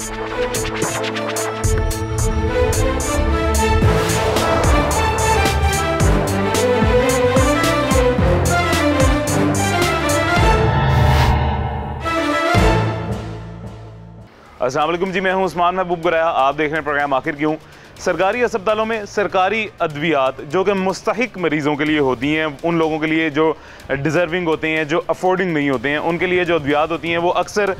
अस्सलाम वालेकुम जी, मैं हूं उस्मान महबूब गुराया। आप देख रहे हैं प्रोग्राम आखिर क्यों। सरकारी अस्पतालों में सरकारी अद्वियात जो कि मुस्तहिक मरीज़ों के लिए होती हैं, उन लोगों के लिए जो डिज़र्विंग होते हैं, जो अफोर्डिंग नहीं होते हैं, उनके लिए जो अद्वियात होती हैं वो अक्सर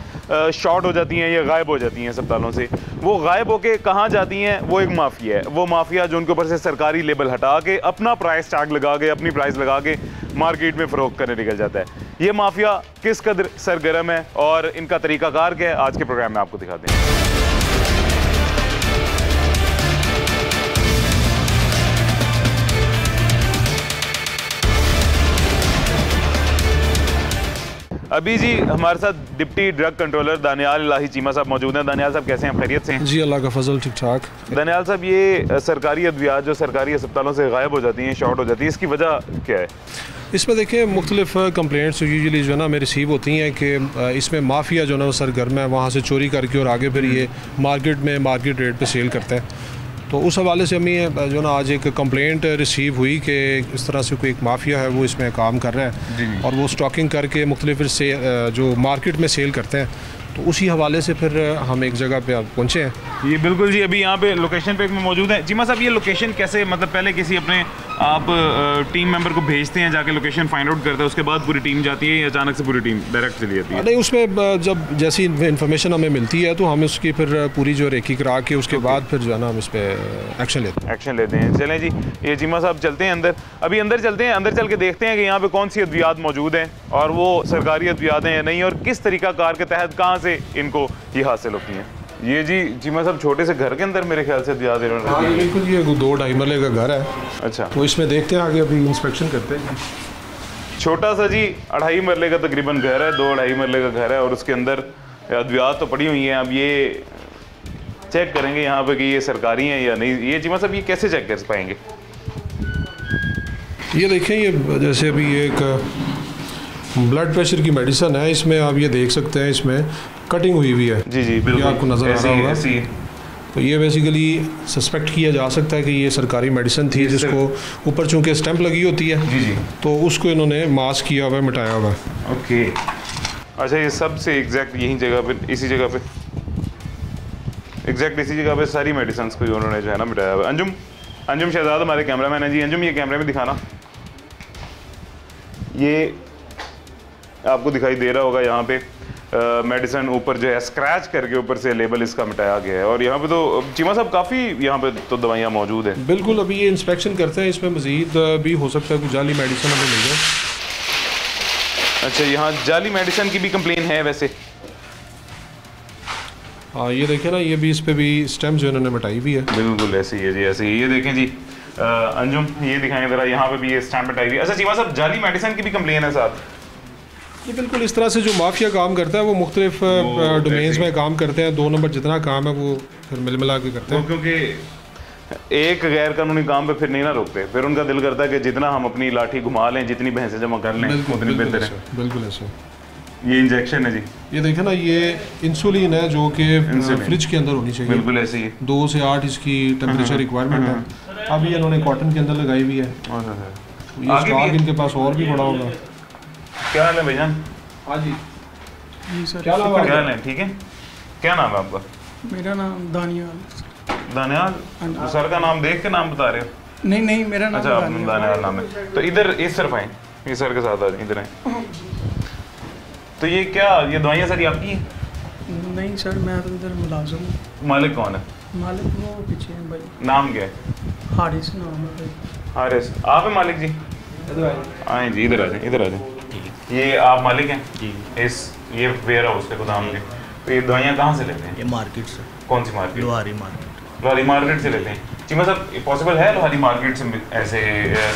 शॉर्ट हो जाती हैं या गायब हो जाती हैं अस्पतालों से। वो गायब होके कहाँ जाती हैं? वो एक माफिया है। वो माफिया जो उनके ऊपर से सरकारी लेबल हटा के अपना प्राइस टैग लगा के, अपनी प्राइस लगा के मार्केट में फ़रोख्त करने निकल जाता है। ये माफिया किस कदर सरगर्म है और इनका तरीक़ाकार क्या है, आज के प्रोग्राम में आपको दिखाते हैं। अभी जी हमारे साथ डिप्टी ड्रग कंट्रोलर दानियाल इलाही चीमा साहब मौजूद हैं। दानियाल साहब कैसे हैं? खैरियत से हैं? जी अल्लाह का फजल, ठीक ठाक। दानियाल साहब, ये सरकारी अद्वियात जो सरकारी अस्पतालों से गायब हो जाती हैं, शॉर्ट हो जाती है, इसकी वजह क्या है? इसमें देखिए मुख्तलिफ कंप्लेंट्स यूजुअली जो है ना हमें रिसीव होती हैं कि इसमें माफिया जो है ना वो सरगर्म है, वहाँ से चोरी करके और आगे फिर ये मार्केट में मार्केट रेट पे सेल करते हैं। तो उस हवाले से हमें जो ना आज एक कंप्लेंट रिसीव हुई कि इस तरह से कोई एक माफिया है वो इसमें काम कर रहा है और वो स्टॉकिंग करके मुख्तलिफ से जो मार्केट में सेल करते हैं। तो उसी हवाले से फिर हम एक जगह पे पहुँचे हैं। ये बिल्कुल जी, अभी यहाँ पे लोकेशन पे मौजूद है। चीमा साहब, ये लोकेशन कैसे, मतलब पहले किसी अपने आप टीम मेंबर को भेजते हैं, जाके लोकेशन फाइंड आउट करते हैं, उसके बाद पूरी टीम जाती है या अचानक से पूरी टीम डायरेक्ट चली जाती है? नहीं, उसमें जब जैसी इन्फॉर्मेशन हमें मिलती है तो हम उसकी फिर पूरी जो रेकी करा के उसके बाद फिर जो है ना हम इस पर एक्शन लेते हैं। चलें जी, ये चीमा साहब चलते हैं अंदर। अभी अंदर चलते हैं, अंदर चल के देखते हैं कि यहाँ पे कौन सी अद्वियात मौजूद हैं और वो सरकारी अद्वियात हैं या नहीं, और किस तरीक़ाकार के तहत कहाँ से इनको ये हासिल होती हैं। ये जी चीमा साहब छोटे से घर के अंदर मेरे ख्याल से अद्वियात इन्होंने। बिल्कुल, ये 2-2.5 मरले का घर है। अच्छा, तो इसमें देखते हैं, आगे अभी इंस्पेक्शन करते हैं। छोटा सा जी 2.5 मरले का तकरीबन घर है, 2-2.5 मरले का घर है और उसके अंदर अद्वियात तो पड़ी हुई हैं। अब ये चेक करेंगे यहाँ पे कि ये सरकारी हैं या नहीं। ये चीमा साहब, ये कैसे चेक कर पाएंगे? ये देखें, ये जैसे अभी ये एक ब्लड प्रेशर की मेडिसिन है, इसमें आप ये देख सकते हैं इसमें कटिंग हुई हुई है। जी जी बिल्कुल, आपको नज़र आ रहा होगा। तो ये बेसिकली सस्पेक्ट किया जा सकता है कि ये सरकारी मेडिसिन थी, जिसको ऊपर चूंकि स्टैंप लगी होती है। जी जी, तो उसको इन्होंने मास्क किया हुआ है, मिटाया हुआ है। ओके, अच्छा, ये सबसे एग्जैक्ट यही जगह पे, इसी जगह पे, एग्जैक्ट इसी जगह पे सारी मेडिसिन को उन्होंने जो है ना मिटाया हुआ है। अंजुम शहजाद हमारे कैमरामैन है जी। अंजुम, ये कैमरे में दिखाना, ये आपको दिखाई दे रहा होगा यहाँ पे मेडिसिन ऊपर जो है स्क्रैच करके ऊपर से लेबल इसका मिटाया गया है। और यहाँ पे तो चीमा साहब काफ़ी यहाँ पे तो दवाइयाँ मौजूद हैं। बिल्कुल, अभी ये इंस्पेक्शन करते हैं, इसमें मजीद भी हो सकता है कुछ जाली मेडिसिन हमें मिल जाए। अच्छा, यहाँ जाली मेडिसिन की भी कंप्लेन है वैसे? हाँ, ये देखें ना, ये भी इस पर भी स्टैम्प जो इन्होंने मिटाई भी है। बिल्कुल ऐसे ही है जी, ऐसे ही। ये देखें जी अंजुम, ये दिखाएं ज़रा, यहाँ पे भी ये स्टैम्प मिटाई हुई है। अच्छा चीमा साहब, जाली मेडिसिन की भी कंप्लेन है साथ? ये बिल्कुल इस तरह से जो माफिया काम करता है वो मुख्तलिफ डोमेन्स में काम करते हैं। 2 नंबर जितना काम है वो फिर मिला के करते हैं, क्योंकि एक गैर कानूनी काम पे फिर नहीं ना रोकते। फिर उनका दिल करता है कि जितना हम अपनी लाठी घुमा लें, जितनी भैंसें जमा कर लें, उतनी बेहतर है। बिल्कुल ऐसे। ये इंजेक्शन है जी, ये देखें ना, ये इंसुलिन है जो कि फ्रिज के अंदर होनी चाहिए। बिल्कुल ऐसे ही, 2 से 8 इसकी टेम्परेचर रिक्वायरमेंट है। अभी इन्होंने कॉटन के अंदर लगाई हुई है। ये स्टॉक इनके पास और भी बड़ा होगा। क्या हाल है भाईजान? हाँ जी सर, क्या हाल है? ठीक है। क्या नाम है आपका? मेरा नाम दानियाल। दानियाल, सर का नाम देख के नाम बता रहे हो? नहीं, मेरा नाम अच्छा, दानियाल नाम है। तो इधर इस तरफ आए, ये सर के साथ इधर आए। तो ये क्या, ये दवाइयाँ सारी आपकी हैं? नहीं सर, मैं तो इधर मुलाजिम हूँ। मालिक कौन है? मालिक वो पीछे है भाई। नाम क्या है? हारिस नाम है भाई। हारिस, आप है मालिक जी? आए जी, इधर आ जाए, इधर आ जाए। ये आप मालिक हैं जी? ये वेयर हाउस के गोदाम के। तो ये दवाइयाँ कहाँ से लेते हैं? ये मार्केट से। कौन सी market? Lohari market. Lohari market से लेते हैं। चीमा साहब, पॉसिबल है लोहारी मार्केट से ऐसे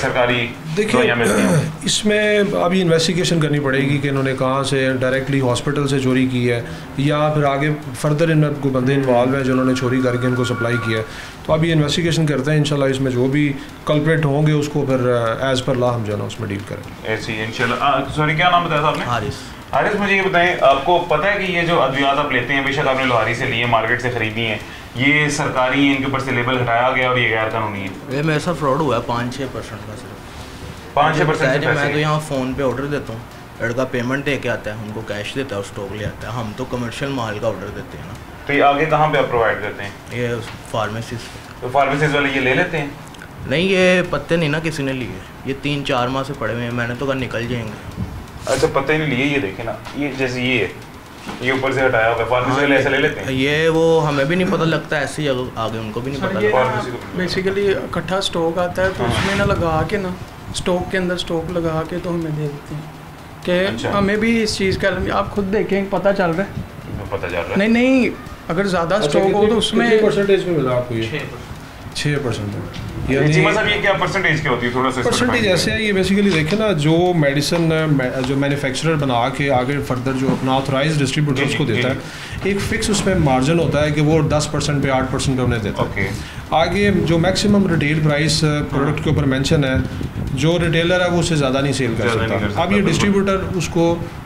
सरकारी दवाइयाँ मिलती हैं? इसमें अभी इन्वेस्टिगेशन करनी पड़ेगी कि इन्होंने कहाँ से डायरेक्टली हॉस्पिटल से चोरी की है या फिर आगे फर्दर इनमें कोई बंदे इन्वॉल्व हैं जिन्होंने चोरी करके इनको सप्लाई किया है। तो अभी इन्वेस्टिगेशन करते हैं, इंशाल्लाह इसमें जो भी कल्प्रेट होंगे उसको फिर एज पर लॉ हम जो है ना उसमें डील करेंगे। ऐसे ही इंशाल्लाह। सॉरी, क्या नाम बताया था आपने? हारिस। आरिस मुझे ये बताएं, आपको पता है कि ये जो अद्वियात आप लेते हैं, बेशक आपने लोहारी से ली है, मार्केट से खरीदी है, ये सरकारी है, इनके ऊपर से लेबल हटाया गया और ये गैर कानूनी है? ये मेरे साथ फ्रॉड हुआ है 5-6% का सिर्फ। 5-6% मैं तो यहाँ फ़ोन पे ऑर्डर देता हूँ, लड़का पेमेंट दे के आता है, उनको कैश देता है और स्टॉक ले आता है। हम तो कमर्शियल माल का ऑर्डर देते हैं ना। तो ये आगे कहाँ पे आप प्रोवाइड करते हैं? ये फार्मेसीज। तो फार्मेसीज वाले ये ले लेते हैं? नहीं, ये पत्ते नहीं ना किसी ने लिए, ये 3-4 माह से पड़े हुए हैं, मैंने तो कहा निकल जाएंगे। अच्छा, पत्ते नहीं लिए, ये देखे ना, ये जैसे ये है, ये ऊपर से हटाया हुआ है, फार्मेसी वाले ऐसे ले लेते हैं? ये वो हमें भी नहीं पता लगता, ऐसे ही आगे उनको भी नहीं पता लगता। बेसिकली इकट्ठा स्टॉक आता है तो उसमें ना लगा के ना, स्टॉक के अंदर स्टॉक लगा के तो हमें दे देते हैं कि हमें भी इस चीज़ का, आप खुद देखें, पता चल रहा है। पता चल रहा है? नहीं, अगर ज़्यादा स्टॉक हो तो उसमें परसेंटेज में मिला आपको? ये 6%। जी मतलब ये क्या परसेंटेज क्या होती है? थोड़ा सा परसेंटेज ऐसे है, ये बेसिकली देखें ना, जो मेडिसिन जो मैन्युफैक्चरर बना के आगे फर्दर जो अपना ऑथराइज डिस्ट्रीब्यूटर्स को देता है, एक फिक्स उसमें मार्जिन होता है कि वो 10% पे 8% पे उन्हें देता है। आगे जो मैक्सिमम रिटेल प्राइस प्रोडक्ट के ऊपर मेंशन है, जो रिटेलर है वो उससे ज़्यादा नहीं सेल कर सकता। अब ये डिस्ट्रीब्यूटर उसको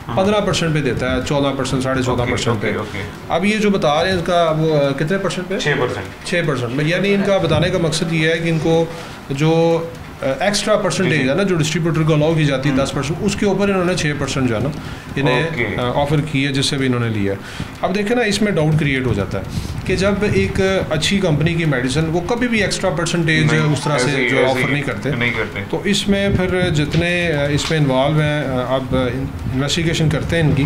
15% पे देता है, 14%, 14.5% पे। अब ये जो बता रहे हैं इसका वो कितने परसेंट पे? 6%। यानी इनका बताने का मकसद ये है कि इनको जो एक्स्ट्रा परसेंटेज है ना, जो डिस्ट्रीब्यूटर को अलाउ की जाती है 10%, उसके ऊपर इन्होंने 6% जो है ना इन्हें ऑफर की है, जिससे भी इन्होंने लिया है। अब देखें ना, इसमें डाउट क्रिएट हो जाता है कि जब एक अच्छी कंपनी की मेडिसिन, वो कभी भी एक्स्ट्रा परसेंटेज उस तरह से जो ऑफर नहीं करते, तो इसमें फिर जितने इसमें इन्वॉल्व हैं, अब इन्वेस्टिगेशन करते हैं इनकी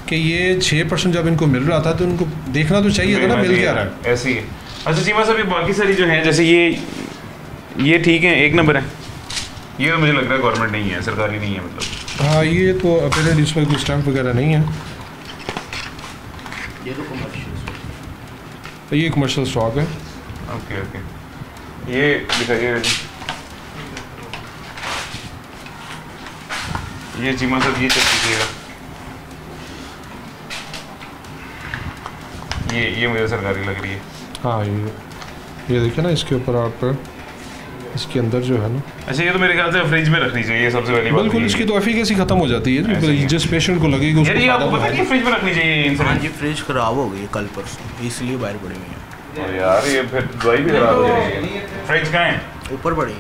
कि ये 6% जब इनको मिल रहा था तो इनको देखना तो चाहिए था ना मिल क्या रहा है। ऐसे ही है। अच्छा चीमा साहब, ये बाकी सारी जो हैं, जैसे ये ठीक है, एक नंबर है, ये तो मुझे लग रहा है गवर्नमेंट नहीं है, सरकारी नहीं है मतलब। हाँ, ये तो अपने इस पर कोई स्टैम्प वगैरह नहीं है, ये तो कमर्शियल, तो ये कमर्शियल स्टॉक है। ओके, ये दिखाइए ये चीमा साहब, ये चेक कीजिएगा, ये मुझे सरकारी लग रही है। हाँ, ये देखिए ना, इसके ऊपर आप इसके अंदर जो है ना, अच्छा ये तो मेरे ख्याल से फ्रिज में रखनी चाहिए, सबसे पहली बात। बिल्कुल, इसकी तो एफिकेसी खत्म हो जाती है जिस पेशेंट को लगेगी उसको। यार ये आपको पता है कि फ्रिज में रखनी चाहिए? हाँ जी, फ्रिज खराब हो गई कल परसों, इसलिए बाहर पड़ी हुई है। और यार ये फिर दवाई भी खराब हो जाएगी। फ्रिज कहाँ है? ऊपर पड़ी है।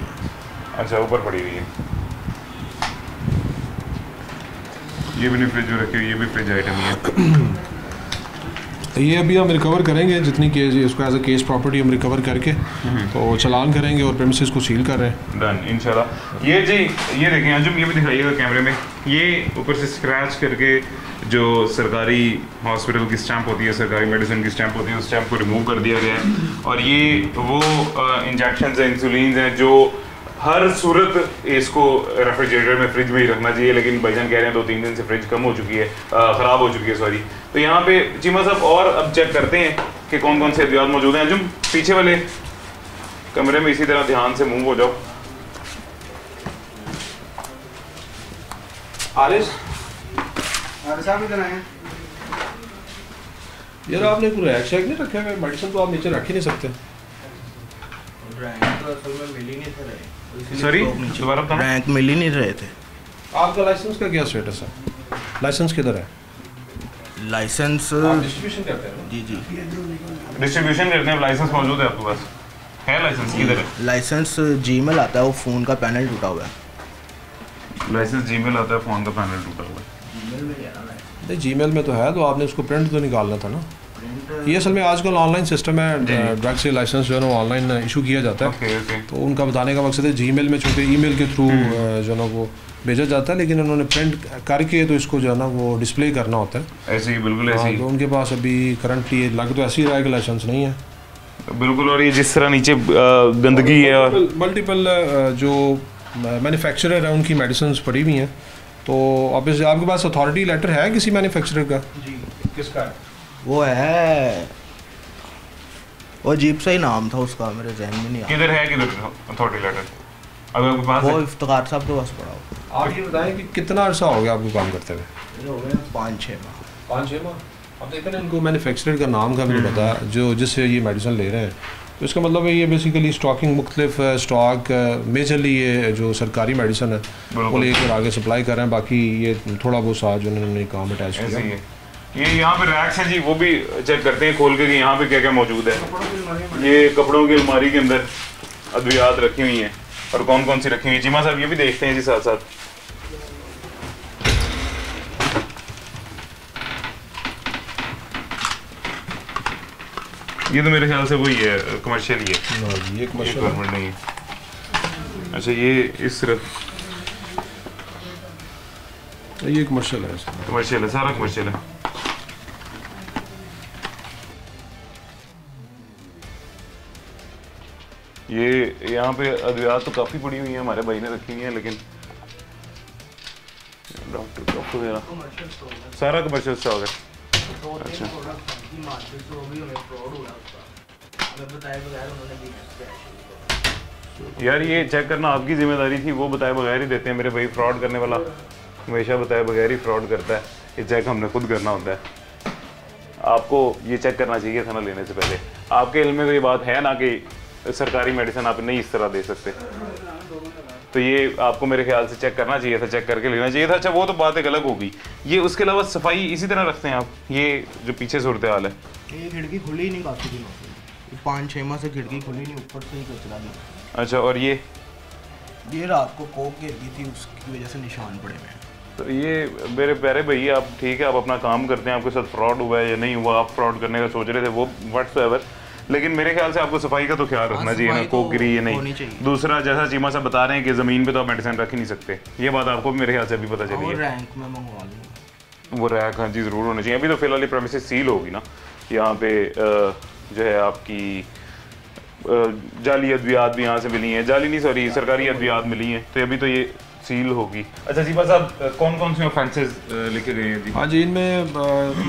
अच्छा, ऊपर पड़ी हुई है। ये भी नहीं फ्रिज में रखी हुई, ये भी फ्रिज आइटम ही है। ये अभी हम रिकवर करेंगे, जितनी केस इसको एज अ केस प्रॉपर्टी हम रिकवर करके तो चालान करेंगे और प्रेमिसेस को सील कर रहे हैं। डन इंशाल्लाह। ये जी, ये देखें अंजुम, ये भी दिखाइएगा कैमरे में, ये ऊपर से स्क्रैच करके जो सरकारी हॉस्पिटल की स्टैंप होती है, सरकारी मेडिसिन की स्टैंप होती है, उस स्टैंप को रिमूव कर दिया गया है। और ये वो इंजेक्शन हैं, इंसुलिन हैं, जो हर सूरत इसको रेफ्रिजरेटर में, फ्रिज में ही रखना चाहिए, लेकिन भाईजान कह रहे हैं 2-3 दिन से फ्रिज कम हो चुकी है, ख़राब हो चुकी है, सॉरी। तो यहाँ पे चीमा साहब और अब चेक करते हैं कि कौन कौन से अद्वियात मौजूद हैं। अंजुम, पीछे वाले कमरे में इसी तरह ध्यान से मूव हो जाओ। आरिस साहब इधर आए। यार आपने कोई रैक शैक नहीं रखे हुए? मेडिसिन तो आप नीचे रख ही नहीं सकते। रैंक तो असल में मिल ही नहीं थे रहे, सॉरी दोबारा बताना। रैंक मिल ही नहीं रहे थे। आपका लाइसेंस का क्या स्टेटस है? लाइसेंस किधर है? लाइसेंस डिस्ट्रीब्यूशन करते हैं? जी, डिस्ट्रीब्यूशन करते हैं, लाइसेंस मौजूद है आपके पास? है लाइसेंस? किधर है लाइसेंस? जीमेल आता है, वो फ़ोन का पैनल टूटा हुआ है। लाइसेंस जीमेल आता है, फ़ोन का पैनल टूटा हुआ है। नहीं, जीमेल में तो है, तो आपने उसको प्रिंट तो निकालना था ना। ये असल में आजकल ऑनलाइन सिस्टम है, ड्रग से लाइसेंस जो है ना ऑनलाइन इशू किया जाता है। तो उनका बताने का मकसद है, जीमेल में चूँकि ईमेल के थ्रू जो है ना वो भेजा जाता है, लेकिन उन्होंने प्रिंट करके तो इसको जो है ना वो डिस्प्ले करना होता है। ऐसे ही, बिल्कुल ऐसे ही। तो उनके पास अभी करंटली लग तो ऐसे ही रहा है कि लाइसेंस नहीं है। बिल्कुल। और ये जिस तरह नीचे गंदगी है और मल्टीपल जो मैन्युफैक्चरर है उनकी मेडिसिन पड़ी हुई हैं, तो ऑब्वियसली आपके पास अथॉरिटी लेटर है किसी मैन्युफैक्चरर का? जी। किसका है? वो है, वो अजीब सा ही नाम था उसका, मेरे जहन में नहीं आ किधर है, किधर अथॉरिटी लेटर अगर आपके पास वो है? इफ्तिखार साहब के पास पड़ा हो। आप ये बताएं कि कितना अर्सा हो गया आपको काम करते हुए? ये हो गए 5-6 माह। 5-6 माह। अब देखें ना, इनको मैन्युफैक्चरर का नाम का भी नहीं पता, जो जिससे ये मेडिसिन ले रहे हैं, तो इसका मतलब है ये बेसिकली स्टॉकिंग मुख्तलिफ स्टॉक मेजरली ये जो सरकारी मेडिसिन है वो लेकर आगे सप्लाई कर रहे हैं, बाकी ये थोड़ा बहुत साथ जो उन्होंने काम अटैच किया। ये यहाँ पे रैक्स हैं जी, वो भी चेक करते हैं खोल के कि यहाँ पे क्या क्या मौजूद है। ये कपड़ों की अलमारी के अंदर अद्वियात रखी हुई हैं और कौन कौन सी रखी हुई है चीमा साहब ये भी देखते हैं जी साथ साथ। ये तो मेरे ख्याल से वही है, कमर्शियल ही है। ये कमर्शियल गवर्नमेंट नहीं है। अच्छा ये इस तरफ ये कमर्शियल है, कमर्शियल है, सारा कमर्शियल है। ये यहाँ पे अद्वियात तो काफ़ी पड़ी हुई है, हमारे भाई ने रखी हुई है, लेकिन डॉक्टर कफ वगैरह सारा कमर्शियल स्टॉक है। अच्छा यार ये चेक करना आपकी जिम्मेदारी थी, वो बताए बगैर ही देते हैं। मेरे भाई फ्रॉड करने वाला हमेशा बताए बगैर ही फ्रॉड करता है, ये चेक हमने खुद करना होता है। आपको ये चेक करना चाहिए था ना लेने से पहले। आपके इल्म में तो ये बात है ना कि सरकारी मेडिसिन आप नहीं इस तरह दे सकते, तो ये आपको मेरे ख्याल से चेक करना चाहिए था, चेक करके लेना चाहिए था। अच्छा वो तो बात एक अलग होगी। ये उसके अलावा सफाई इसी तरह रखते हैं आप? ये जो पीछे सूरत हाल है, ये खिड़की खुली नहीं काफ़ी दिनों से, 5-6 माह से खिड़की खुली नहीं, ऊपर से ही कचरा नहीं। अच्छा और ये रात को कोक गिर गई थी, उसकी वजह से निशान पड़े हुए हैं। तो ये मेरे प्यारे भैया आप ठीक है, आप अपना काम करते हैं, आपके साथ फ्रॉड हुआ है या नहीं हुआ, आप फ्रॉड करने का सोच रहे थे वो व्हाट्सएवर, लेकिन मेरे ख्याल से आपको सफाई का तो ख्याल रखना चाहिए ना, कोक गिरी या नहीं। दूसरा जैसा चीमा साहब बता रहे हैं कि ज़मीन पे तो आप मेडिसिन रख ही नहीं सकते, ये बात आपको भी मेरे ख्याल से अभी पता चली है। रैंक में मंगवा लूँ वो रैक, हाँ जी ज़रूर होना चाहिए। अभी तो फिलहाल प्रेमिसेस सील होगी ना, यहाँ पे जो है आपकी जाली अद्वियात भी यहाँ से मिली हैं, जाली नहीं सॉरी सरकारी अद्वियात मिली हैं, तो अभी तो ये सील होगी। अच्छा जीबा साहब कौन कौन से ऑफेंसेस लिखे गए हैं जी? हाँ जी, इनमें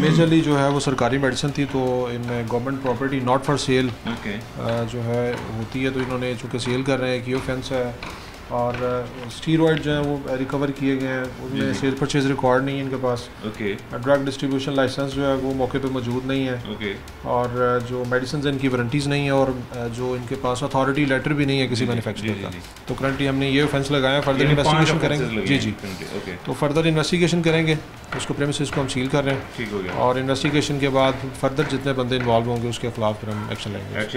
मेजरली जो है वो सरकारी मेडिसिन थी, तो इनमें government property not for sale जो है होती है, तो इन्होंने चूँकि सेल कर रहे हैं कि ऑफेंस है। और स्टीरॉयड जो है वो रिकवर किए गए हैं, उनमें सेल परचेज रिकॉर्ड नहीं है इनके पास। ड्रग डिस्ट्रीब्यूशन लाइसेंस जो है वो मौके पे मौजूद नहीं है। और जो मेडिसिन इनकी वारंटीज़ नहीं है, और जो इनके पास अथॉरिटी लेटर भी नहीं है किसी मैन्युफैक्चरर का। तो करंटली हमने ये ऑफेंस लगाया, फर्दर इन्वेस्टिगेशन करेंगे। जी तो फर्दर इन्वेस्टिगेशन करेंगे, उसको प्रेमिसेस को हम सील कर रहे हैं, ठीक हो गया। और इन्वेस्टिगेशन के बाद फर्दर जितने बंदे इन्वॉल्व होंगे उसके खिलाफ फिर हम एक्शन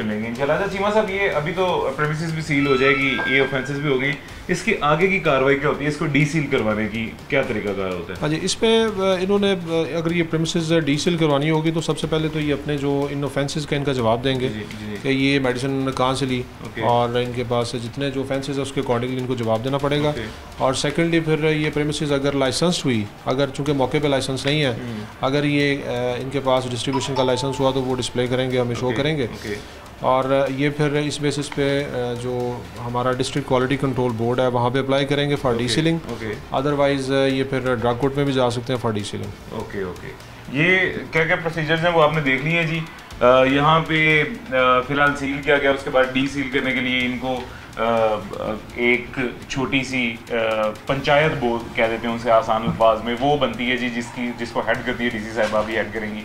लेंगे इंशाल्लाह। चीमा साहब ये अभी तो प्रेमिसेस भी सील हो जाएगी, ये ऑफेंसेस भी हो गई, इसकी आगे की कार्रवाई क्या होती है? इसको डी सील करवाने की क्या तरीकाकार होता है? हाँ जी, इस पे इन्होंने अगर ये प्रेमिसेस डी सील करवानी होगी तो सबसे पहले तो ये अपने जो इन ऑफेंसेस का इनका जवाब देंगे कि ये मेडिसिन कहाँ से ली, और इनके पास जितने जो ऑफेंसेस है उसके अकॉर्डिंगली इनको जवाब देना पड़ेगा। और सेकेंडली फिर ये प्रेमिसेस अगर लाइसेंस हुई, अगर चूँकि मौके पर लाइसेंस नहीं है, अगर ये इनके पास डिस्ट्रीब्यूशन का लाइसेंस हुआ तो वो डिस्प्ले करेंगे, हमें शो करेंगे। और ये फिर इस बेसिस पे जो हमारा डिस्ट्रिक्ट क्वालिटी कंट्रोल बोर्ड है वहाँ पे अप्लाई करेंगे फॉर डी सीलिंग। अदरवाइज ये फिर ड्रग कोर्ट में भी जा सकते हैं फॉर डी सीलिंग। ओके। ये क्या क्या प्रोसीजर्स हैं वो आपने देख लिए हैं जी। यहाँ पे फिलहाल सील किया गया, उसके बाद डी सील करने के लिए इनको एक छोटी सी पंचायत बोर्ड कह देते हैं उनसे आसान अल्फाज में, वो बनती है जी, जिसको हेड करती है डीसी साहिबा भी हेड करेंगी।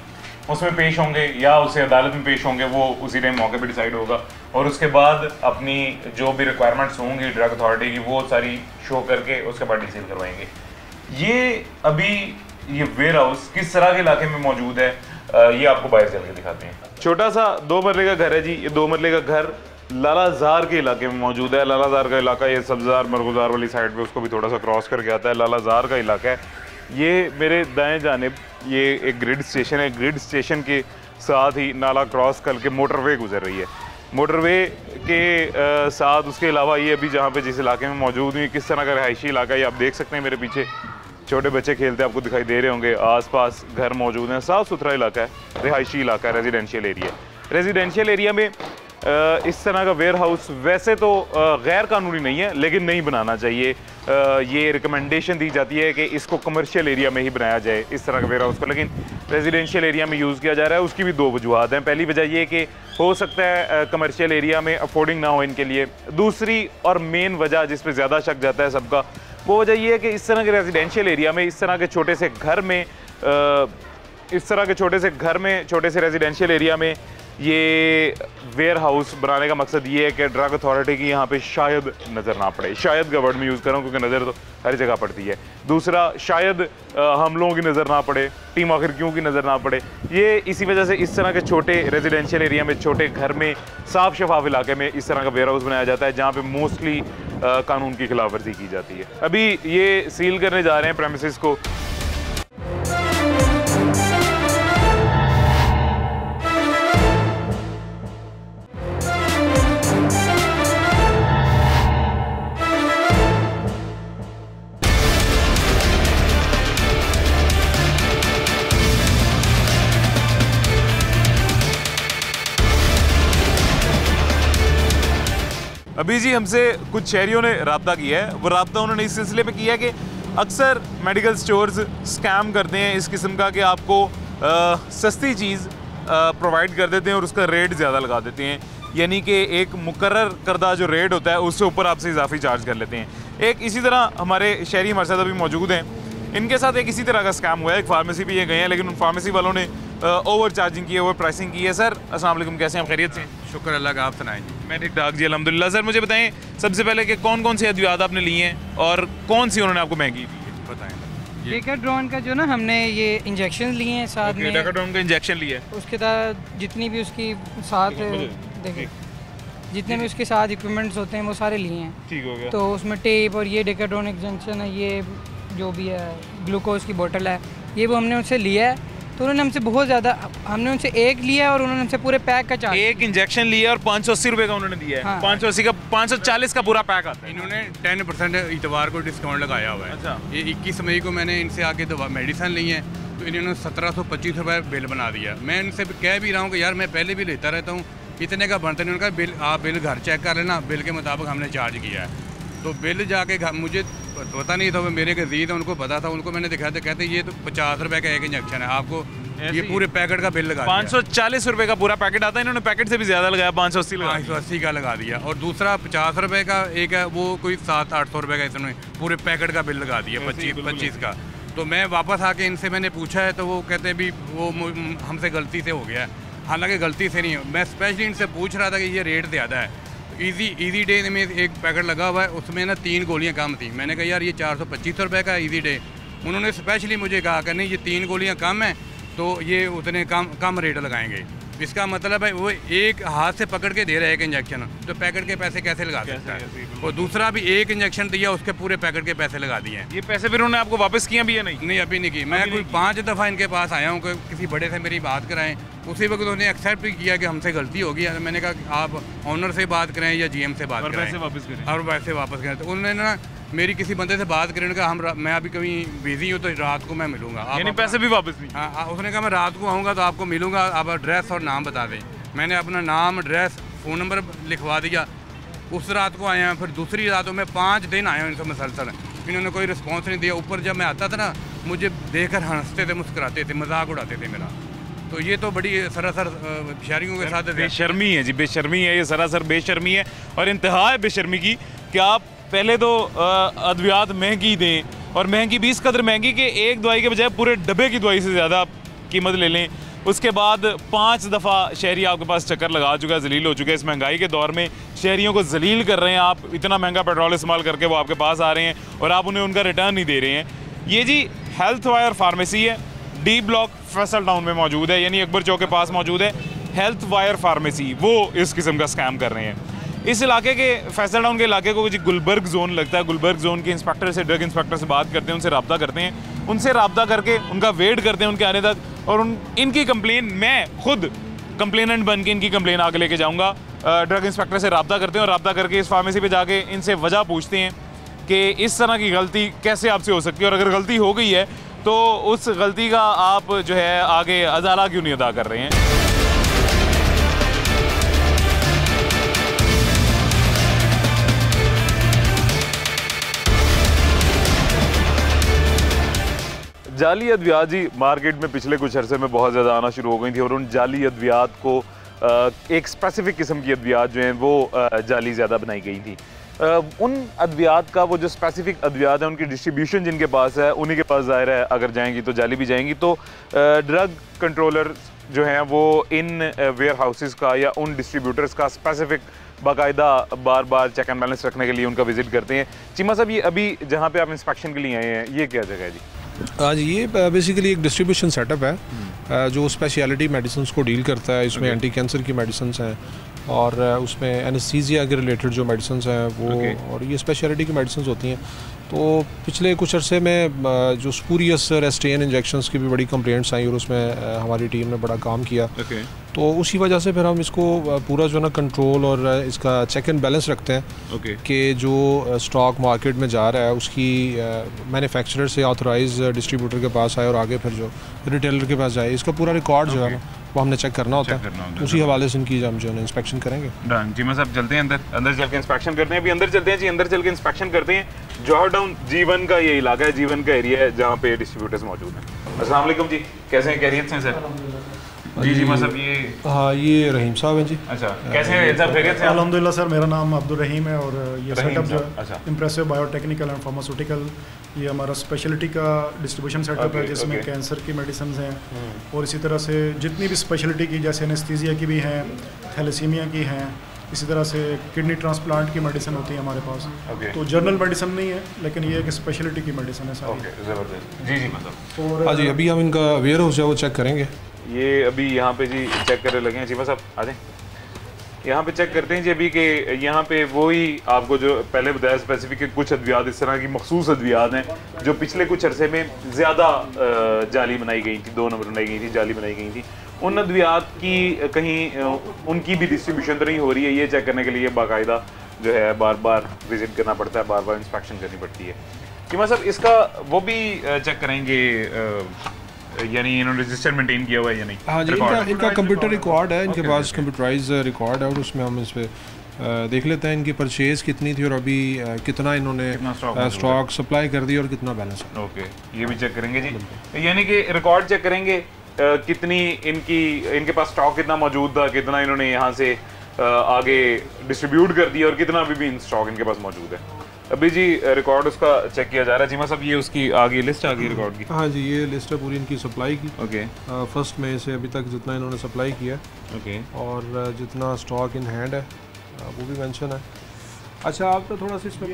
उसमें पेश होंगे या उसे अदालत में पेश होंगे, वो उसी टाइम मौके पे डिसाइड होगा। और उसके बाद अपनी जो भी रिक्वायरमेंट्स होंगी ड्रग अथॉरिटी की वो सारी शो करके उसके बाद डीसील करवाएंगे। ये अभी ये वेयर हाउस किस तरह के इलाके में मौजूद है ये आपको बाहर चल के दिखाते हैं। छोटा सा 2 मरले का घर है जी। ये 2 मरले का घर लालाजार के इलाके में मौजूद है। लालाजार का इलाका ये सब्जार मरगुजार वाली साइड पे, उसको भी थोड़ा सा क्रॉस करके आता है, लालाजार का इलाका है ये। मेरे दाएं जानिब ये एक ग्रिड स्टेशन है, ग्रिड स्टेशन के साथ ही नाला क्रॉस करके मोटरवे गुजर रही है। मोटरवे के साथ उसके अलावा ये अभी जहाँ पे जिस इलाके में मौजूद हुई किस तरह का रहायशी इलाका है, ये आप देख सकते हैं। मेरे पीछे छोटे बच्चे खेलते आपको दिखाई दे रहे होंगे, आसपास घर मौजूद हैं, साफ़ सुथरा इलाका है, रिहायशी इलाका है, रेजिडेंशियल एरिया। रेजिडेंशियल एरिया में इस तरह का वेयर हाउस वैसे तो गैर कानूनी नहीं है, लेकिन नहीं बनाना चाहिए। ये रिकमेंडेशन दी जाती है कि इसको कमर्शियल एरिया में ही बनाया जाए इस तरह का वेयर हाउस को, लेकिन रेजिडेंशियल एरिया में यूज़ किया जा रहा है। उसकी भी 2 वजूहत हैं। पहली वजह ये कि हो सकता है कमर्शियल एरिया में अफोर्डिंग ना हो इनके लिए। दूसरी और मेन वजह जिस पर ज़्यादा शक जाता है सबका, वो वजह ये है कि इस तरह के रेजिडेंशियल एरिया में, इस तरह के छोटे से घर में, छोटे से रेजिडेंशियल एरिया में ये वेयर हाउस बनाने का मकसद ये है कि ड्रग अथॉरिटी की यहाँ पे शायद नज़र ना पड़े, शायद का वर्ड में यूज़ करूँ क्योंकि नज़र तो हर जगह पड़ती है। दूसरा, शायद हम लोगों की नज़र ना पड़े, टीम आखिर क्यों की नज़र ना पड़े। ये इसी वजह से इस तरह के छोटे रेजिडेंशियल एरिया में, छोटे घर में, साफ शफाफ इलाके में इस तरह का वेयर हाउस बनाया जाता है जहाँ पे मोस्टली कानून की खिलाफ वर्जी की जाती है। अभी ये सील करने जा रहे हैं प्रेमिसेस को। अभी जी हमसे कुछ शहरियों ने रब्ता किया है। वो रब्ता उन्होंने इस सिलसिले में किया है कि अक्सर मेडिकल स्टोर्स स्कैम करते हैं इस किस्म का कि आपको सस्ती चीज़ प्रोवाइड कर देते हैं और उसका रेट ज़्यादा लगा देते हैं, यानी कि एक मुकर्रर करदा जो रेट होता है उससे ऊपर आपसे इजाफी चार्ज कर लेते हैं। एक इसी तरह हमारे शहरी हमारे साथ अभी मौजूद हैं, इनके साथ एक इसी तरह का स्कैम हुआ है। एक फार्मेसी भी ये गए हैं लेकिन उन फार्मेसी वालों ने ओवर चार्जिंग की है, ओवर प्राइसिंग की है। सर अस्सलाम वालेकुम, कैसे हैं आप? खैरियत से? शुक्र अल्लाह का, आप सुनाएं जी। मैं ठीक ठाक जी, अल्हम्दुलिल्लाह। सर मुझे बताएं सबसे पहले कि कौन कौन सी अद्वियात आपने ली हैं और कौन सी उन्होंने आपको महंगी दी है, बताएं। डेकाड्रॉन का जो ना हमने ये इंजेक्शन लिए हैं साथ में। डेकाड्रॉन का इंजेक्शन लिया है, उसके साथ जितनी भी उसकी साथ देखिए जितने भी उसके साथ इक्विपमेंट्स होते हैं वो सारे लिए हैं। ठीक हो गया। तो उसमें टेप और ये डेकाड्रॉन इंजेक्शन है, ये जो भी है ग्लूकोज की बोतल है, ये वो हमने उनसे लिया है। तो उन्होंने हमसे बहुत ज़्यादा, हमने उनसे एक लिया है और उन्होंने हमसे पूरे पैक का चार्ज। एक इंजेक्शन लिया और 580 रुपये का उन्होंने दिया है। हाँ। 580 का 540 का पूरा पैक आता है। इन्होंने 10% इतवार को डिस्काउंट लगाया हुआ है। अच्छा। ये 21 मई को मैंने इनसे आके दवा मेडिसिन ली है तो इन्होंने 1725 रुपये बिल बना दिया। मैं इनसे कह भी रहा हूँ कि यार मैं पहले भी लेता रहता हूँ, इतने का बनता नहीं। उनका बिल, आप बिल घर चेक कर लेना, बिल के मुताबिक हमने चार्ज किया है। तो बिल जाके मुझे पता नहीं था, मेरे के अजीज उनको पता था, उनको मैंने दिखाया था, कहते ये तो 50 रुपये का एक इंजेक्शन है, आपको ये पूरे पैकेट का बिल लगा 540 रुपये का पूरा पैकेट आता है, इन्होंने पैकेट से भी ज़्यादा लगाया, 580 का लगा दिया। और दूसरा 50 रुपये का एक है, वो कोई 700-800 रुपये का इसमें पूरे पैकेट का बिल लगा दिया, 25 का। तो मैं वापस आके इनसे मैंने पूछा है तो वो कहते हैं भी वो हमसे गलती से हो गया है। हालांकि गलती से नहीं है, मैं स्पेशली इनसे पूछ रहा था कि ये रेट ज़्यादा है। ईजी डे में एक पैकेट लगा हुआ है, उसमें ना 3 गोलियां कम थी। मैंने कहा यार ये 425 रुपये का ईजी डे। उन्होंने स्पेशली मुझे कहा कि नहीं ये 3 गोलियां कम हैं तो ये उतने कम रेट लगाएंगे। इसका मतलब है वो एक हाथ से पकड़ के दे रहा है एक इंजेक्शन, तो पैकेट के पैसे कैसे लगा सकता है? और दूसरा भी एक इंजेक्शन दिया, उसके पूरे पैकेट के पैसे लगा दिए हैं। ये पैसे फिर उन्होंने आपको वापस किया भी या नहीं? नहीं, अभी नहीं की। मैं कोई 5 दफ़ा इनके पास आया हूँ कि किसी बड़े से मेरी बात कराएं, उसी वक्त उन्होंने एक्सेप्ट भी किया कि हमसे गलती होगी। मैंने कहा आप ऑनर से बात करें या GM से बात करें और वैसे वापस करें। तो उन्होंने ना मेरी किसी बंदे से बात करें का मैं अभी कभी बिजी हूँ तो रात को मैं मिलूंगा। यानी पैसे भी वापस नहीं? हाँ, उसने कहा मैं रात को आऊँगा तो आपको मिलूंगा, आप एड्रेस और नाम बता दें। मैंने अपना नाम, एड्रेस, फ़ोन नंबर लिखवा दिया। उस रात को आया, फिर दूसरी रातों में 5 दिन आया इनसे मसलसल, इन्होंने कोई रिस्पॉन्स नहीं दिया। ऊपर जब मैं आता था ना, मुझे देखकर हंसते थे, मुस्कुराते थे, मजाक उड़ाते थे मेरा। तो ये तो बड़ी सरासर शहरियों के साथ बेशर्मी है जी, बेशर्मी है, ये सरासर बेशर्मी है और इंतहा है बेशर्मी की कि आप पहले तो अद्वियात महंगी दें और महंगी भी इस कदर महंगी कि एक दवाई के बजाय पूरे डब्बे की दवाई से ज़्यादा कीमत ले लें। उसके बाद 5 दफ़ा शहरी आपके पास चक्कर लगा चुका है, जलील हो चुका है। इस महंगाई के दौर में शहरियों को जलील कर रहे हैं आप, इतना महंगा पेट्रोल इस्तेमाल करके वो आपके पास आ रहे हैं और आप उन्हें उनका रिटर्न नहीं दे रहे हैं। ये जी हेल्थ वायर फार्मेसी है, D ब्लॉक फैसल टाउन में मौजूद है, यानी अकबर चौक के पास मौजूद है हेल्थ वायर फार्मेसी। वो इस किस्म का स्कैम कर रहे हैं। इस इलाके के, फैसल टाउन के इलाके को जी गुलबर्ग जोन लगता है। गुलबर्ग जोन के इंस्पेक्टर से, ड्रग इंस्पेक्टर से बात करते हैं, उनसे रब्ता करते हैं, उनसे रब्ता करके उनका वेट करते हैं उनके आने तक, और इनकी कंप्लेन मैं खुद कंप्लेनेंट बन के इनकी कंप्लेन आगे लेके जाऊँगा। ड्रग इंस्पेक्टर से रब्ता करते हैं और रब्ता करके इस फार्मेसी पर जाके इनसे वजह पूछते हैं कि इस तरह की गलती कैसे आपसे हो सकती है और अगर गलती हो गई है तो उस गलती का आप जो है आगे अजाला क्यों नहीं अदा कर रहे हैं। जाली अद्वियात जी मार्केट में पिछले कुछ अरसे में बहुत ज़्यादा आना शुरू हो गई थी और उन जाली अद्वियात को एक स्पेसिफिक किस्म की अद्वियात जो हैं वो जाली ज़्यादा बनाई गई थी। उन अद्वियात का वो जो स्पेसिफिक अद्वियात है उनकी डिस्ट्रीब्यूशन जिनके पास है उन्हीं के पास ज़ाहिर है अगर जाएंगी तो जाली भी जाएंगी। तो ड्रग कंट्रोलर जो हैं वो इन वेयर हाउसेज़ का या उन डिस्ट्रीब्यूटर्स का स्पेसिफिक बाकायदा बार बार चेक एंड बैलेंस रखने के लिए उनका विजिट करते हैं। चीमा साहब, ये अभी जहाँ पे आप इंस्पेक्शन के लिए आए हैं, ये क्या जगह है जी? हाँ जी, ये बेसिकली एक डिस्ट्रीब्यूशन सेटअप है जो स्पेशलिटी मेडिसिन को डील करता है। इसमें एंटी कैंसर की मेडिसिन हैं और उसमें एनेस्थीसिया के रिलेटेड जो मेडिसिन हैं वो और ये स्पेशलिटी की मेडिसिन होती हैं। तो पिछले कुछ अरसे में जो स्पूरियस रेस्टेन इंजेक्शंस की भी बड़ी कंप्लेंट्स आई और उसमें हमारी टीम ने बड़ा काम किया। तो उसी वजह से फिर हम इसको पूरा जो है ना कंट्रोल और इसका चेक एंड बैलेंस रखते हैं कि जो स्टॉक मार्केट में जा रहा है उसकी मैन्युफैक्चरर से ऑथराइज डिस्ट्रीब्यूटर के पास आए और आगे फिर जो रिटेलर के पास जाए, इसका पूरा रिकॉर्ड जो है ना वो हमने चेक करना होता है। उसी हवाले से इनकी हम जो है इंस्पेक्शन करेंगे। जीमा साहब, चलते हैं अंदर चल के इंस्पेक्शन करते हैं। अभी अंदर चलते हैं जी, अंदर चल के इंस्पेक्शन करते हैं। जौहर टाउन जीवन का ये इलाका है, जीवन का एरिया है जहाँ पे डिस्ट्रीब्यूटर्स मौजूद हैं। अस्सलाम वालेकुम जी, कैसे हैं? खैरियत से हैं सर? जी जीमा साहब, ये हाँ, ये रहीम साहब हैं जी। अच्छा, कैसे हैं साहब? खैरियत से? अल्हम्दुलिल्लाह सर, मेरा नाम अब्दुल रहीम है और ये सेटअप जो है इम्प्रेसिव बायोटेक्निकल एंड फार्मास्यूटिकल, ये हमारा स्पेशलिटी का डिस्ट्रीब्यूशन सेटअप है जिसमें कैंसर की मेडिसिन हैं और इसी तरह से जितनी भी स्पेशलिटी की, जैसे एनेस्थीसिया की भी हैं, थैलेसीमिया की हैं, इसी तरह से किडनी ट्रांसप्लांट की मेडिसिन होती है हमारे पास। तो जर्नल मेडिसिन नहीं है, लेकिन ये एक स्पेशलिटी की मेडिसिन है सारी। ज़बरदस्त जी जी, मतलब और हाँ जी, अभी हम इनका वेयर हाउस है वो चेक करेंगे। ये अभी यहाँ पे जी चेक करने लगे हैं। जीमा साहब आ जाएं, यहाँ पे चेक करते हैं जी अभी कि यहाँ पे वही आपको जो पहले बताया स्पेसिफिक कुछ अद्वियात इस तरह की मखसूस अद्वियात हैं जो पिछले कुछ अरसे में ज़्यादा जाली बनाई गई थी, 2 नंबर बनाई गई थी, जाली बनाई गई थी। उन अद्वियात की कहीं उनकी भी डिस्ट्रीब्यूशन तो नहीं हो रही है, ये चेक करने के लिए बाकायदा जो है बार बार विजिट करना पड़ता है, बार बार इंस्पेक्शन करनी पड़ती है। जीमा साहब, इसका वो भी चेक करेंगे, यानी इन्होंने रजिस्टर मेंटेन किया हुआ है या नहीं? हाँ जी, इनका कंप्यूटर रिकॉर्ड है, इनके पास कंप्यूटराइज रिकॉर्ड है और उसमें हम इस पर देख लेते हैं इनकी परचेज़ कितनी थी और अभी कितना इन्होंने स्टॉक सप्लाई कर दिया और कितना बैलेंस है। ओके, ये भी चेक करेंगे जी, यानी कि रिकॉर्ड चेक करेंगे कितनी इनके पास स्टॉक कितना मौजूद था, कितना इन्होंने यहाँ से आगे डिस्ट्रीब्यूट कर दिया और कितना अभी भी इन स्टॉक इनके पास मौजूद है। अभी जी रिकॉर्ड उसका चेक किया जा रहा है। जीमा साहब, ये उसकी आगे लिस्ट आ गई रिकॉर्ड की? हाँ जी, ये लिस्ट है पूरी इनकी सप्लाई की। ओके, 1 मई से अभी तक जितना इन्होंने सप्लाई किया है, ओके, और जितना स्टॉक इन हैंड है वो भी मेंशन है। अच्छा, आपका थोड़ा सा इसमें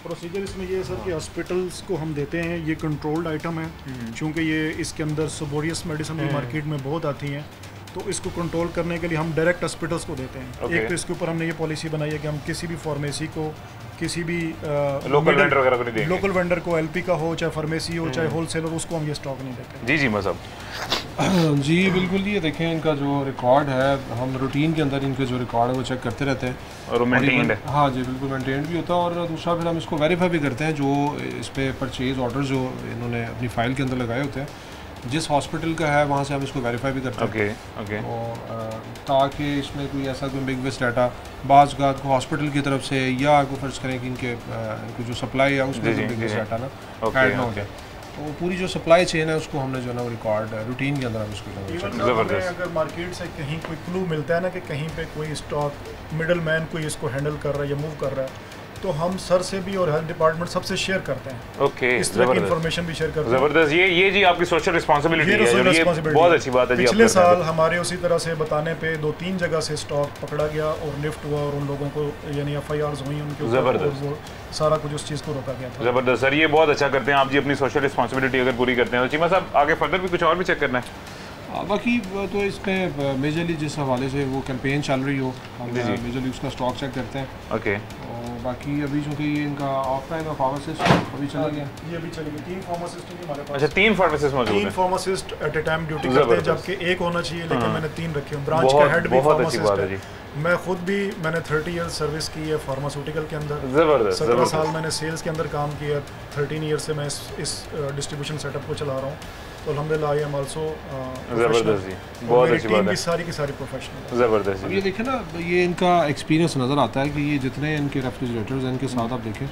प्रोसीजर इसमें ये है सर कि हॉस्पिटल्स को हम देते हैं, ये कंट्रोल्ड आइटम है क्योंकि ये इसके अंदर सुबोरियस मेडिसिन भी मार्केट में बहुत आती हैं, तो इसको कंट्रोल करने के लिए हम डायरेक्ट हॉस्पिटल्स को देते हैं। एक तो इसके ऊपर हमने ये पॉलिसी बनाई है कि हम किसी भी फार्मेसी को, किसी भी लोकल वेंडर वगैरह को नहीं देंगे। लोकल वेंडर को, एलपी का हो चाहे फार्मेसी हो चाहे होलसेलर, उसको हम ये स्टॉक नहीं देते। जी जी मतलब जी बिल्कुल, ये देखें इनका जो रिकॉर्ड है, हम रूटीन के अंदर इनके जो रिकॉर्ड है वो चेक करते रहते हैं और मेंटेन्ड है। हाँ जी, बिल्कुल मेंटेन्ड भी होता है। और दूसरा फिर हम इसको वेरीफाई भी करते हैं, जो इस पर परचेज़ ऑर्डर जो इन्होंने अपनी फ़ाइल के अंदर लगाए होते हैं, जिस हॉस्पिटल का है वहाँ से हम इसको वेरीफाई भी करते हैं। ओके, और ताकि इसमें कोई ऐसा कोई बिग वेस्ट डाटा बाज़ का हॉस्पिटल की तरफ से या आपको फ़र्ज़ करें कि इनके जो सप्लाई है उसमें बिग वेस्ट डाटा ना ऐड ना हो जाए, तो पूरी जो सप्लाई चेन है उसको हमने जो है ना रिकॉर्ड रूटीन के अंदर हम उसको अगर मार्केट से कहीं कोई क्लू मिलता है ना कि कहीं पे कोई स्टॉक मिडल मैन कोई इसको हैंडल कर रहा है या मूव कर रहा है, तो हम सर से भी और हेल्थ डिपार्टमेंट सबसे शेयर करते हैं। ओके, इस तरह की इन्फॉर्मेशन भी शेयर करते हैं। ज़बरदस्त, ये जी आपकी सोशल रिस्पांसिबिलिटी है, ये बहुत अच्छी बात है जी। पिछले साल हमारे उसी तरह से बताने पे 2-3 जगह से स्टॉक पकड़ा गया और लिफ्ट हुआ और उन लोगों को यानी FIRs हुई उनके ऊपर, वो सारा कुछ उस चीज़ को रोका गया था। ज़बरदस्त सर, ये बहुत अच्छा करते हैं आप जी, अपनी सोशल रिस्पांसिबिलिटी अगर पूरी करते हैं। तो चीमा साहब, आगे फर्दर भी कुछ और भी चेक करना है? बाकी तो इसमें मेजरली जिस हवाले से वो कैंपेन चल रही हो, हम मेजरली उसका स्टॉक चेक करते हैं। ओके, और बाकी अभी चूँकि ये इनका ऑफ टाइम है फार्मासिस्ट अभी चला गया, ये अभी चली गई। 3 फार्मासिस्ट हैं हमारे पास। अच्छा, 3 फार्मासिस्ट मौजूद हैं। 3 pharmacist at a time duty करते हैं, जबकि 1 होना चाहिए, लेकिन मैंने 3 रखे हैं। ब्रांच का हेड भी फार्मासिस्ट है। मैं खुद भी मैंने 30 ईयर्स सर्विस की है फार्मास्यूटिकल के अंदर। 17 साल मैंने सेल्स के अंदर काम किया। 13 ईयर से मैं इस डिस्ट्रीब्यूशन सेटअप को चला रहा हूँ, तो अल्हम्दुलिल्लाह आई एम आल्सो ज़बरदस्त जी, बहुत अच्छी बात है। सारी की सारी प्रोफेशनल। ज़बरदस्त। ये देखें ना, ये इनका एक्सपीरियंस नज़र आता है कि ये जितने इनके रेफ्रिजरेटर्स हैं इनके साथ आप देखें